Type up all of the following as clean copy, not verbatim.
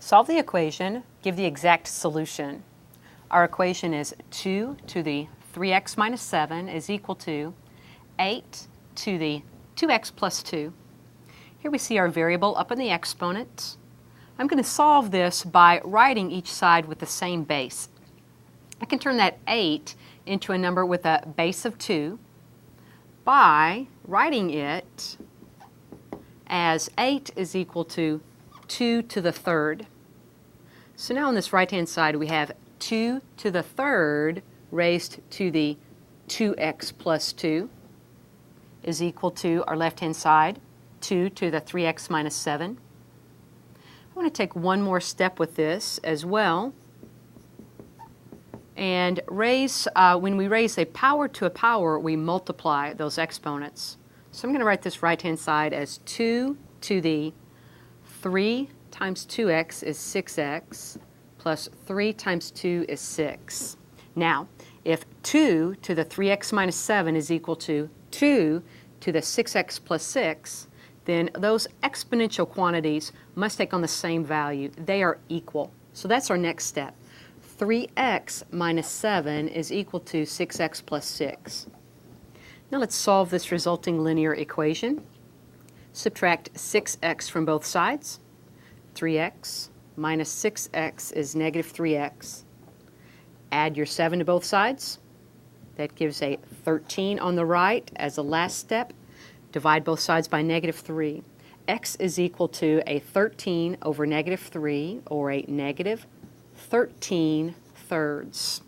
Solve the equation, give the exact solution. Our equation is 2 to the 3x minus 7 is equal to 8 to the 2x plus 2. Here we see our variable up in the exponent. I'm going to solve this by writing each side with the same base. I can turn that 8 into a number with a base of 2 by writing it as 8 is equal to 2 to the third. So now on this right-hand side we have 2 to the third raised to the 2x plus 2 is equal to our left-hand side, 2 to the 3x minus 7. I want to take one more step with this as well and raise, when we raise a power to a power, we multiply those exponents. So I'm going to write this right-hand side as 2 to the 3 times 2x is 6x plus 3 times 2 is 6. Now, if 2 to the 3x minus 7 is equal to 2 to the 6x plus 6, then those exponential quantities must take on the same value. They are equal. So that's our next step. 3x minus 7 is equal to 6x plus 6. Now let's solve this resulting linear equation. Subtract 6x from both sides. 3x minus 6x is negative 3x. Add your 7 to both sides. That gives a 13 on the right as the last step. Divide both sides by negative 3. X is equal to a 13 over negative 3, or a negative 13 thirds.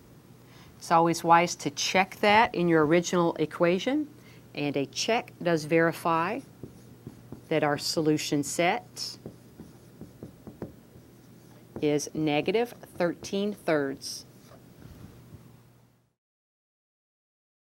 It's always wise to check that in your original equation, and a check does verify that our solution set is negative 13 thirds.